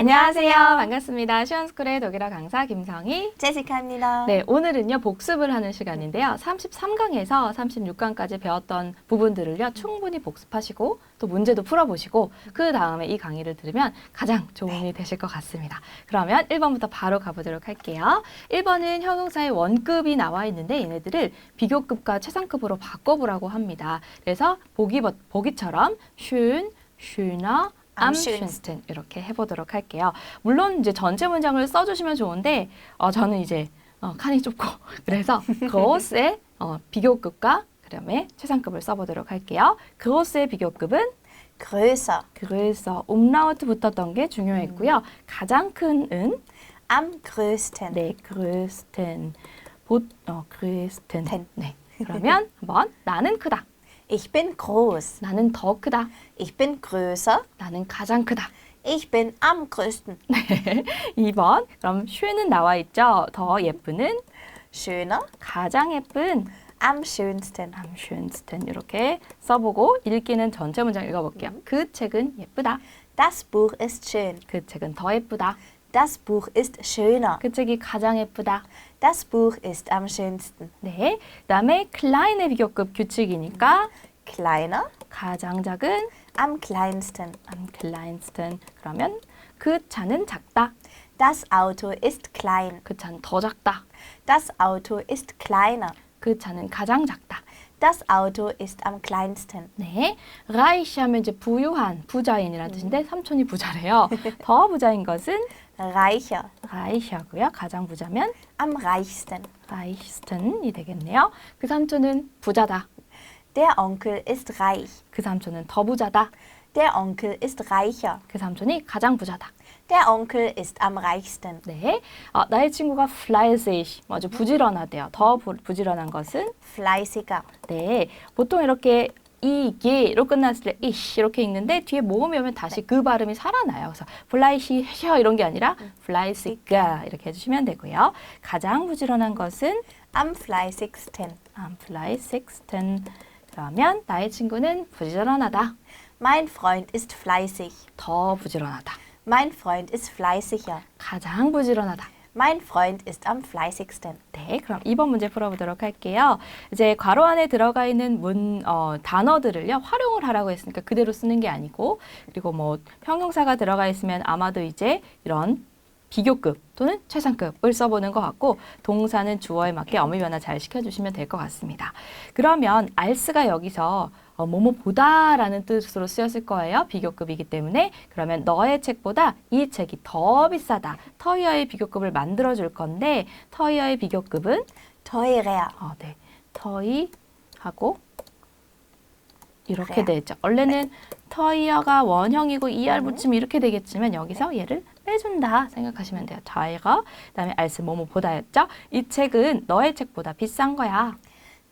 안녕하세요. 반갑습니다. 시원스쿨의 독일어 강사 김성희, 제시카입니다. 네, 오늘은요 복습을 하는 시간인데요. 33강에서 36강까지 배웠던 부분들을요 충분히 복습하시고 또 문제도 풀어보시고 그 다음에 이 강의를 들으면 가장 도움이 되실 것 같습니다. 그러면 1번부터 바로 가보도록 할게요. 1번은 형용사의 원급이 나와 있는데 얘네들을 비교급과 최상급으로 바꿔보라고 합니다. 그래서 보기처럼 schön, schöner, am schönsten 이렇게 해보도록 할게요. 물론 이제 전체 문장을 써주시면 좋은데 저는 이제 칸이 좁고 그래서 groß의 비교급과 그다음에 최상급을 써보도록 할게요. groß의 비교급은 größer. umlaut 붙었던 게 중요했고요. 가장 큰은 am größten. 네, größten. größten. 네. 그러면 한번 나는 크다. Ich bin groß. 나는 더 크다. Ich bin größer. 나는 가장 크다. Ich bin am größten. 네. 2번. 그럼 schön은 나와 있죠. 더 예쁘는 Schöner. 가장 예쁜 Am schönsten. am schönsten 이렇게 써보고 읽기는 전체 문장 읽어볼게요. 그 책은 예쁘다. Das Buch ist schön. 그 책은 더 예쁘다. Das Buch ist schöner. 그 책이 가장 예쁘다. Das Buch ist am schönsten. 네. 그다음에 klein의 비교급 규칙이니까 Kleiner. 가장 작은 Am kleinsten. am kleinsten. 그러면 그 차는 작다. Das Auto ist klein. 그 차는 더 작다. Das Auto ist kleiner. 그 차는 가장 작다. Das Auto ist am kleinsten. 네, reich 하면 이제 부유한, 부자인이라는 뜻인데 삼촌이 부자래요. 더 부자인 것은 Reicher. reich하고요. 가장 부자면 Am reichsten. reichsten이 되겠네요. 그 삼촌은 부자다. Der Onkel ist reich. 그 삼촌은 더 부자다. Der Onkel ist reicher. 그 삼촌이 가장 부자다. Der Onkel ist am reichsten. 네, 나의 친구가 fleißig, 아주 부지런하대요. 더 부지런한 것은 Fleißiger. 네, 보통 이렇게 이게로 끝났을 때 이씨 이렇게 읽는데 뒤에 모음이 오면 다시 그 발음이 살아나요. 그래서 fleißiger 이런 게 아니라 fleißiger 이렇게 해주시면 되고요. 가장 부지런한 것은 Am fleißigsten. am fleißigsten. 그러면 나의 친구는 부지런하다. Mein Freund ist fleißig. 더 부지런하다. Mein Freund ist fleißiger. 가장 부지런하다. Mein Freund ist am fleißigsten. 네, 그럼 2번 문제 풀어보도록 할게요. 이제 괄호 안에 들어가 있는 단어들을요, 활용을 하라고 했으니까 그대로 쓰는 게 아니고, 그리고 뭐 형용사가 들어가 있으면 아마도 이제 이런 비교급 또는 최상급을 써보는 것 같고, 동사는 주어에 맞게 어미 변화 잘 시켜주시면 될 것 같습니다. 그러면 als가 여기서 뭐뭐보다라는 뜻으로 쓰였을 거예요. 비교급이기 때문에. 그러면 너의 책보다 이 책이 더 비싸다. 터이어의 비교급을 만들어줄 건데 터이어의 비교급은 Teurer. 네, 터이하고 이렇게 그래요. 되죠. 원래는 터이어가 원형이고 er 붙이면 이렇게 되겠지만 여기서 얘를 빼준다 생각하시면 돼요. 터이어, 그다음에 als 뭐뭐보다였죠. 이 책은 너의 책보다 비싼 거야.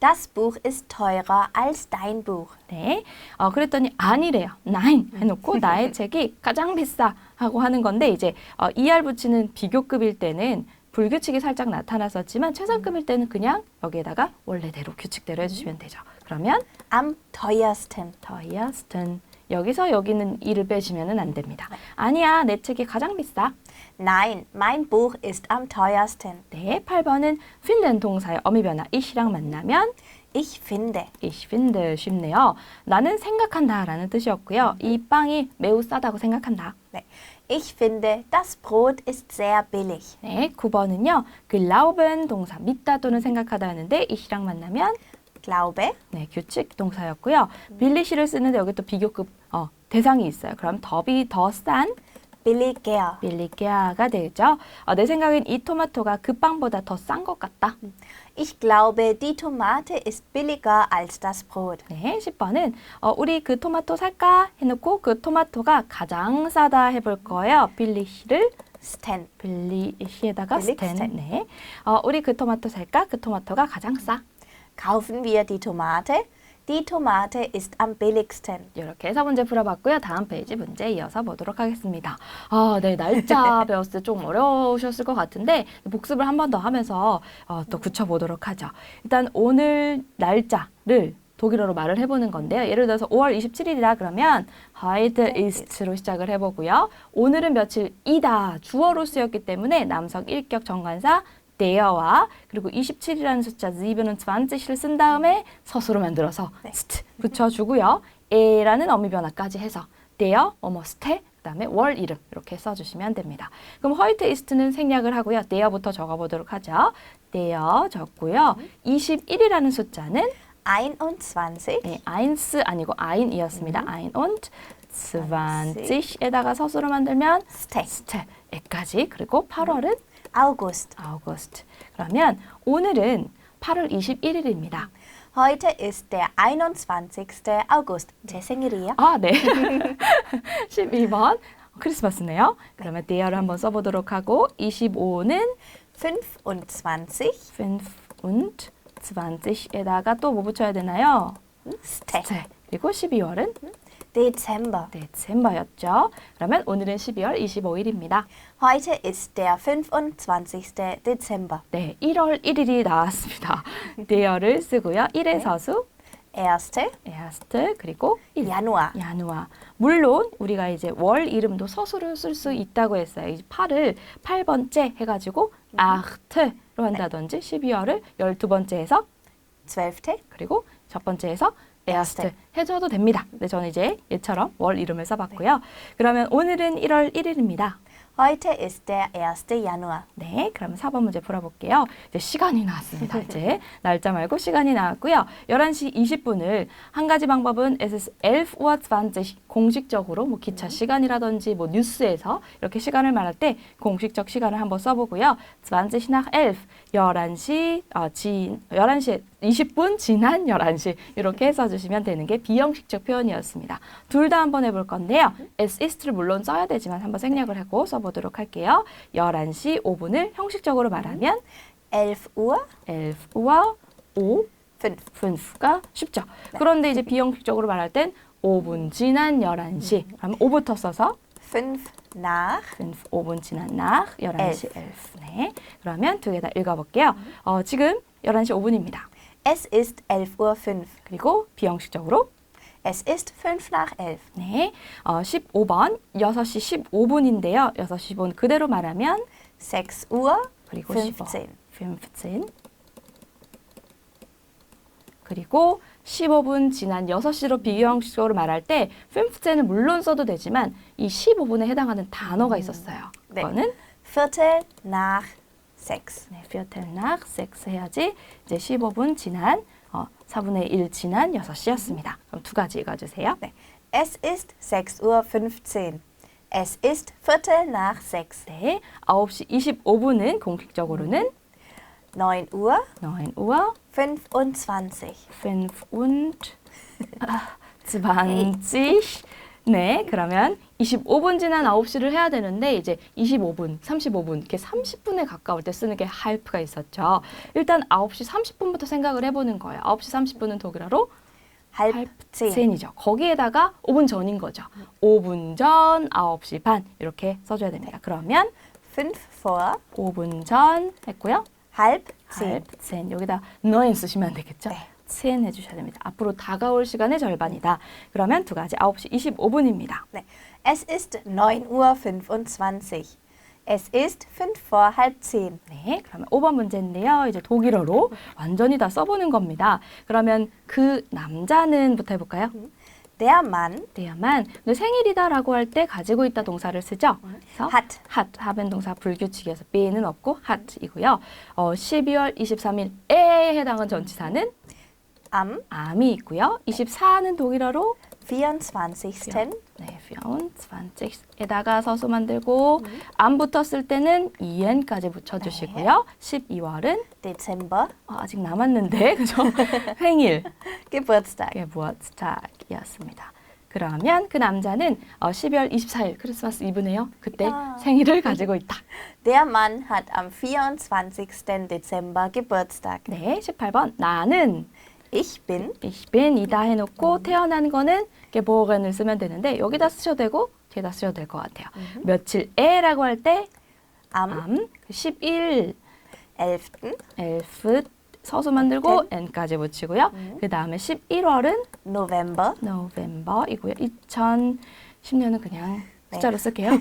Das Buch ist teurer als dein Buch. 네, 그랬더니 아니래요. nein 해놓고 나의 책이 가장 비싸 하고 하는 건데 이제 er 붙이는 비교급일 때는 불규칙이 살짝 나타났었지만 최상급일 때는 그냥 여기에다가 원래대로 규칙대로 해주시면 되죠. 그러면 Am teuersten. teuersten 여기서 여기는 이를 빼시면 안 됩니다. 아니야, 내 책이 가장 비싸. Nein, mein Buch ist am teuersten. 네, 8번은 finden 동사의 어미 변화 ich랑 만나면 Ich finde. ich finde 쉽네요. 나는 생각한다 라는 뜻이었고요. 이 빵이 매우 싸다고 생각한다. 네. Ich finde, das Brot ist sehr billig. 네, 9번은요. glauben 동사 믿다 또는 생각하다였는데 ich랑 만나면 Glaube. 네, 규칙 동사였고요. 빌리시를 쓰는데 여기 또 비교급 대상이 있어요. 그럼 더 싼 Billiger. 빌리게아가 되죠. 내 생각엔 이 토마토가 그 빵보다 더 싼 것 같다. Ich glaube, die Tomate ist billiger als das Brot. 네, 10번은 우리 그 토마토 살까? 해놓고 그 토마토가 가장 싸다 해볼 거예요. 빌리시를 Sten. 빌리시에다가 빌릭스텐. 스텐. 네, 우리 그 토마토 살까? 그 토마토가 가장 싸. Kaufen wir die Tomate? Die Tomate ist am billigsten. 이렇게 해서 문제 풀어봤고요. 다음 페이지 문제 이어서 보도록 하겠습니다. 네, 날짜 배웠을 때 좀 어려우셨을 것 같은데 복습을 한 번 더 하면서 또 굳혀보도록 하죠. 일단 오늘 날짜를 독일어로 말을 해보는 건데요. 예를 들어서 5월 27일이다 그러면 heute ist로 시작을 해보고요. 오늘은 며칠이다 주어로 쓰였기 때문에 남성 1격 정관사 der와 그리고 27이라는 숫자 27을 쓴 다음에 서술을 만들어서 st 붙여주고요. e라는 어미 변화까지 해서 der, ste 그다음에 월 이름 이렇게 써주시면 됩니다. 그럼 heute ist는 생략을 하고요. der부터 적어보도록 하죠. der 적고요. 21이라는 숫자는 21. 네, eins 아니고 ein이었습니다. ein und 20에다가 서술을 만들면 ste까지 그리고 8월은 August. August. 그러면 오늘은 8월 21일입니다. Heute ist der 21. August. 제 생일이에요. 아, 네. 12번 크리스마스네요. 그러면 대여를 한번 써보도록 하고 25는 25. 25에다가 또 뭐 붙여야 되나요? Ste. 네. 그리고 12월은 Dezember. 데셈버였죠. 그러면 오늘은 12월 25일입니다. Heute ist der 25. Dezember. 네, 1월 1일이 나왔습니다. 대여를 쓰고요. 1의 서수, Erste. erst 그리고 1. Januar. 야누아. 물론 우리가 이제 월 이름도 서술을 쓸 수 있다고 했어요. 이 8을 8번째 해가지고 ach로 한다든지 12월을 12번째 해서 12. 그리고 첫 번째 해서 erst 해줘도 됩니다. 근데 저는 이제 얘처럼 월 이름을 써봤고요. 그러면 오늘은 1월 1일입니다. Heute ist der 1. Januar. 네, 그럼 4번 문제 풀어볼게요. 이제 시간이 나왔습니다. 이제 날짜 말고 시간이 나왔고요. 11시 20분을 한 가지 방법은 es ist 11:20 공식적으로 뭐 기차 시간이라든지 뭐 뉴스에서 이렇게 시간을 말할 때 공식적 시간을 한번 써보고요. 20 nach 11, 11시 20분 지난 11시 이렇게 써주시면 되는 게 비형식적 표현이었습니다. 둘 다 한번 해볼 건데요. es ist를 물론 써야 되지만 한번 생략을 하고 써보도록 할게요. 11시 5분을 형식적으로 말하면 11 11와 5, 5. 5가 쉽죠. 그런데 이제 비형식적으로 말할 땐 5분 지난 11시 그럼 5부터 써서 5 nach 5분 지난 nach 11시 11. 네. 그러면 두 개 다 읽어볼게요. 지금 11시 5분입니다. Es ist 11:05 그리고 비형식적으로 Es ist 5 nach 11. 네, 15번 6시 15분인데요. 6시 15분 그대로 말하면 6 Uhr 그리고 15. 15 그리고 15분 지난 6시로 비형식적으로 말할 때 15는 물론 써도 되지만 이 15분에 해당하는 단어가 있었어요. 네. 그거는 Viertel nach 6. 네, Viertel nach 6 해야지 이제 15분 지난 4분의 1 지난 6시였습니다. 그럼 두 가지 읽어주세요. 네. Es ist 6 Uhr 15. Es ist Viertel nach 6. 네, 9시 25분은 공식적으로는 9 Uhr 9 Uhr 25. 25. 네, 그러면 25분 지난 9시를 해야 되는데 이제 25분, 35분, 이렇게 30분에 가까울 때 쓰는 게 half가 있었죠. 일단 9시 30분부터 생각을 해보는 거예요. 9시 30분은 독일어로 Halb 10. 10이죠. 거기에다가 5분 전인 거죠. 5분 전 9시 반 이렇게 써줘야 됩니다. 그러면 5 vor 5분 전 했고요. halb 10. halb 10 여기다 9 쓰시면 안 되겠죠? 네. 10 해주셔야 됩니다. 앞으로 다가올 시간의 절반이다. 그러면 두 가지 9시 25분입니다. 네. Es ist 9 Uhr 25. Es ist 5 vor halb 10. 네, 그러면 5번 문제인데요. 이제 독일어로 완전히 다 써보는 겁니다. 그러면 그 남자는부터 해볼까요? Der Mann 대야만 근데 생일이다라고 할 때 가지고 있다 동사를 쓰죠. 그래서 hat 하ben 동사 불규칙이어서 be는 없고 hat이고요. 12월 23일에 해당한 전치사는 am am이 있고요. 24는 독일어로 24. 네, 24에다가 서수 만들고 am 붙었을 때는 en까지 붙여주시고요. 12월은 Dezember 아직 남았는데 그죠? 생일 Geburtstag. Geburtstag이었습니다. 그러면 그 남자는 12월 24일 크리스마스 이브네요. 그때 아. 생일을 가지고 있다. Der Mann hat am 24. Dezember Geburtstag. 네, 18번 나는 Ich bin ich bin 이다 해놓고 태어난 거는 geboren을 쓰면 되는데 여기다 쓰셔도 되고 뒤에다 쓰셔도 될 것 같아요. 며칠에라고 할 때 am am 11 11. 서수 만들고 n까지 붙이고요. 그 다음에 11월은 November, November이고요. 2010년은 그냥 숫자로 쓸게요.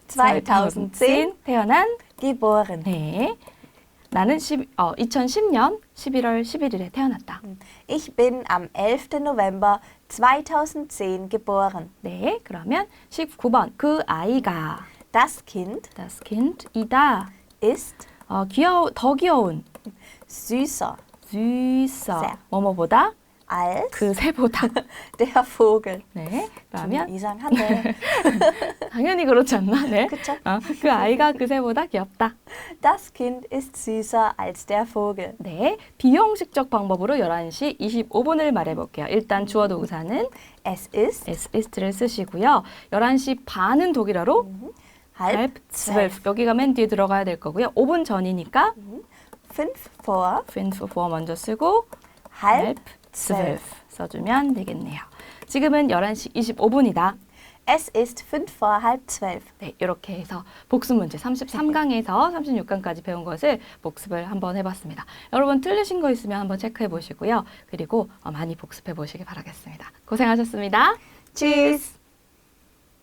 2010 태어난 geboren. 네. 나는 2010년 11월 11일에 태어났다. Ich bin am 11. November 2010 geboren. 네, 그러면 19번 그 아이가 Das Kind das Kind이다. ist 더 귀여운 süßer süßer 뭐뭐보다 als 그 새보다. der Vogel. 네, 그러면 이상한데. 당연히 그렇지 않나? 네. 그쵸? 그 아이가 그 새보다 귀엽다. Das Kind ist süßer als der Vogel. 네, 비형식적 방법으로 11시 25분을 말해볼게요. 일단 주어 동사는 Es ist es ist를 쓰시고요. 11시 반은 독일어로 halb zwölf. 여기가 맨 뒤에 들어가야 될 거고요. 5분 전이니까 5 vor 5 vor 먼저 쓰고 halb zwölf 써주면 되겠네요. 지금은 11시 25분이다. Es ist 5 vor halb 12. 네, 이렇게 해서 복습 문제 33강에서 36강까지 배운 것을 복습을 한번 해봤습니다. 여러분 틀리신 거 있으면 한번 체크해 보시고요. 그리고 많이 복습해 보시기 바라겠습니다. 고생하셨습니다. Tschüss.